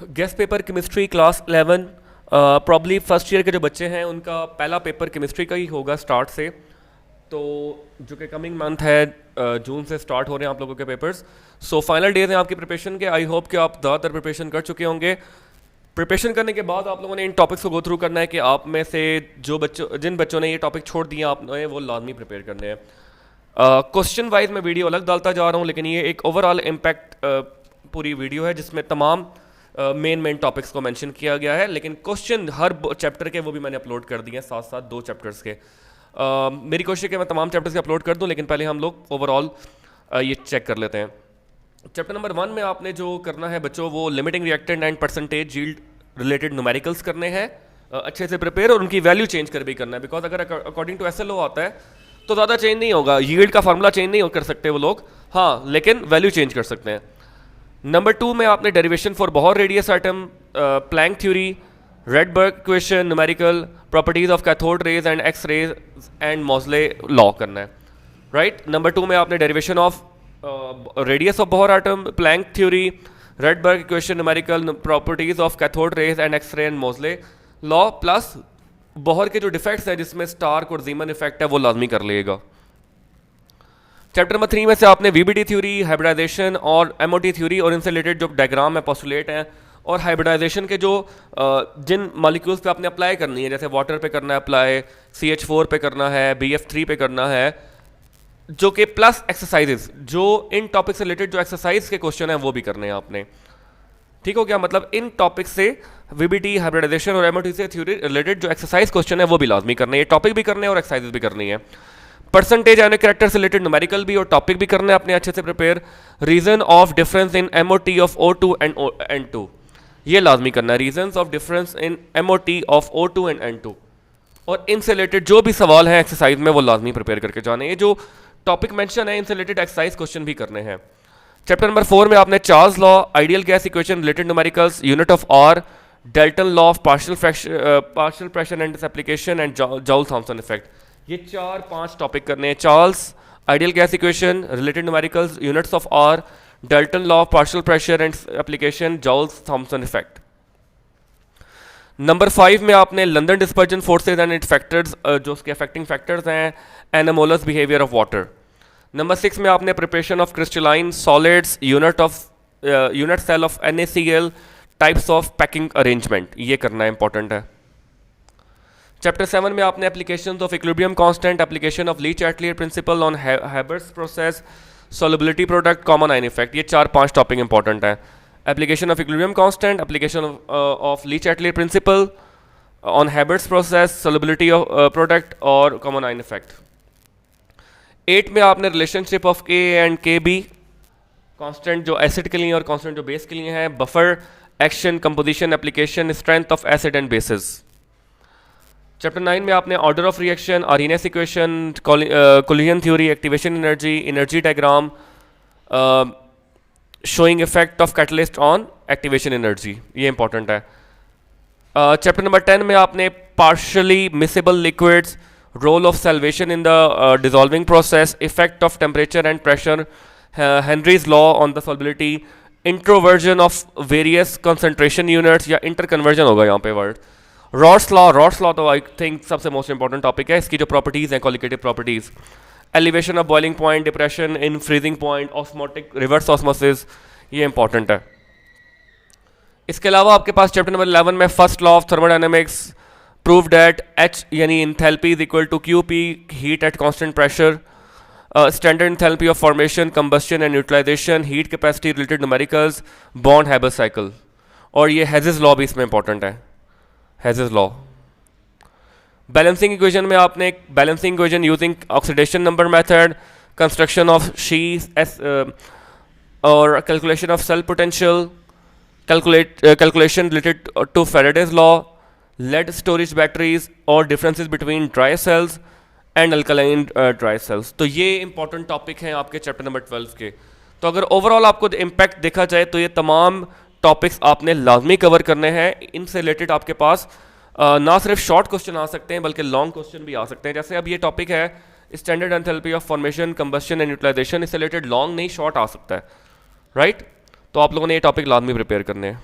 Guest paper chemistry class 11 probably first year के जो बच्चे हैं उनका पहला पेपर केमिस्ट्री का ही होगा स्टार्ट से। तो जो कि कमिंग मंथ है जून से स्टार्ट हो रहे हैं आप लोगों के पेपर्स। सो फाइनल डेज हैं आपकी प्रिपरेशन के। आई होप कि आप ज़्यादातर प्रिपरेशन कर चुके होंगे। प्रिपरेशन करने के बाद आप लोगों ने इन टॉपिक्स को गो थ्रू करना है कि आप में से जिन बच्चों ने ये टॉपिक छोड़ दिए आपने वो लाजमी प्रिपेयर करने हैं। क्वेश्चन वाइज मैं वीडियो अलग डालता जा रहा हूँ, लेकिन ये एक ओवरऑल इम्पैक्ट पूरी वीडियो है जिसमें तमाम मेन टॉपिक्स को मेंशन किया गया है। लेकिन क्वेश्चन हर चैप्टर के वो भी मैंने अपलोड कर दिए हैं, साथ साथ 2 चैप्टर्स के। मेरी कोशिश है कि मैं तमाम चैप्टर्स के अपलोड कर दूं, लेकिन पहले हम लोग ओवरऑल ये चेक कर लेते हैं। चैप्टर नंबर 1 में आपने जो करना है बच्चों, वो limiting reactant and percentage yield related numericals करने हैं अच्छे से प्रिपेयर, और उनकी वैल्यू चेंज कर भी करना है। बिकॉज अगर अकॉर्डिंग टू SLO आता है तो ज़्यादा चेंज नहीं होगा, यील्ड का फार्मूला चेंज नहीं कर सकते वो लोग, हाँ, लेकिन वैल्यू चेंज कर सकते हैं। नंबर 2 में आपने derivation for Bohr radius atom, Planck theory, Rydberg equation, numerical properties of cathode rays and X rays and Moseley law करना है, राइट। नंबर 2 में आपने derivation of radius of Bohr atom, Planck theory, Rydberg equation, numerical properties of cathode rays and X ray and Moseley law, plus Bohr के जो defects हैं जिसमें Stark और जीमन effect है वो लाजमी कर लेगा। चैप्टर नंबर 3 में से आपने VBD थ्योरी, हाइब्रिडाइजेशन और MOT थ्योरी और इनसे रिलेटेड जो डायग्राम है, पोस्टुलेट हैं, और हाइब्रिडाइजेशन के जो जिन मॉलिक्यूल्स पे आपने अप्लाई करनी है, जैसे वाटर पे करना है अप्लाई, CH4 पे करना है, BF3 पे करना है, जो कि प्लस एक्सरसाइजेज, जो इन टॉपिक से रिलेटेड जो एक्सरसाइज के क्वेश्चन है वो भी करने हैं आपने। ठीक हो गया, मतलब इन टॉपिक से VBD, हाइब्रिडाइजेशन और MOT से थ्योरी रिलेटेड जो एक्सरसाइज क्वेश्चन है वो भी लाजमी करने हैं। टॉपिक भी करने हैं और एक्सरसाइजेज भी करनी है। परसेंटेज एंड कैरेक्टर से रिलेटेड न्यूमेरिकल भी और टॉपिक भी करने हैं अपने अच्छे से prepare. Reason of difference in MOT of O2 and N2, ये लाजमी करना है। Reasons of difference in MOT of O2 and N2, और इनसे रिलेटेड जो भी सवाल हैं एक्सरसाइज में वो लाजमी प्रिपेयर करके जाने। ये जो टॉपिक मेंशन है इनसे रिलेटेड एक्सरसाइज क्वेश्चन भी करने हैं। चैप्टर नंबर 4 में आपने Charles law, ideal gas equation, related numericals, unit of R, Dalton law of partial pressure and application and Joule Thomson effect, ये 4-5 टॉपिक करने हैं। Charles, ideal gas equation, related numericals, units of R, Dalton law of partial pressure and application, Joule Thomson effect. Number 5 में आपने London dispersion forces and its factors, जो उसके affecting factors हैं, anomalous behaviour of water. Number 6 में आपने preparation of crystalline solids, unit cell of NaCl, types of packing arrangement, ये करना important है। चैप्टर 7 में आपने applications of equilibrium constant, application of Le Chatelier principle on Haber's process, solubility product, common ion effect, ये 4-5 topic important है। Application of equilibrium constant, application of Le Chatelier principle on Haber's process, solubility product और common ion effect. 8 में आपने relationship of K and KB, constant जो acid के लिए और constant जो बेस के लिए है, buffer, action, composition, application, strength of acid and bases. Chapter 9 में आपने order of reaction, Arrhenius equation, collision theory, activation energy, energy diagram, showing effect of catalyst on activation energy, ये इंपॉर्टेंट है। Chapter number 10 में आपने partially miscible liquids, role of solvation in the dissolving process, effect of temperature and pressure, Henry's law on the solubility, introversion of various concentration units, या interconversion होगा यहाँ पे word, Raoult's law तो I think सबसे most important topic है। इसकी जो properties हैं, qualitative properties, elevation of boiling point, depression in freezing point, osmotic reverse osmosis, ये इंपॉर्टेंट है। इसके अलावा आपके पास चैप्टर नंबर 11 में first law of thermodynamics, prove that H यानी enthalpy is equal to QP, heat at constant pressure, standard enthalpy of formation, combustion and utilisation, heat capacity related numericals, bond Haber cycle, और ये hedges law भी इसमें important है, hedges law. Balancing equation में आपने balancing equation using oxidation number method, construction of शीस और calculation of cell potential, calculation related to Faraday's law, lead storage batteries और differences between dry cells and alkaline dry cells. तो ये important topic हैं आपके chapter number 12 के। तो अगर ओवरऑल आपको इम्पैक्ट देखा जाए तो ये तमाम टॉपिक्स आपने लाजमी कवर करने हैं। इनसे रिलेटेड आपके पास ना सिर्फ शॉर्ट क्वेश्चन आ सकते हैं बल्कि लॉन्ग क्वेश्चन भी आ सकते हैं। जैसे अब ये टॉपिक है standard enthalpy of formation, combustion and utilisation, इससे रिलेटेड लॉन्ग नहीं शॉर्ट आ सकता है, राइट। तो आप लोगों ने ये टॉपिक लाजमी प्रिपेयर करने हैं।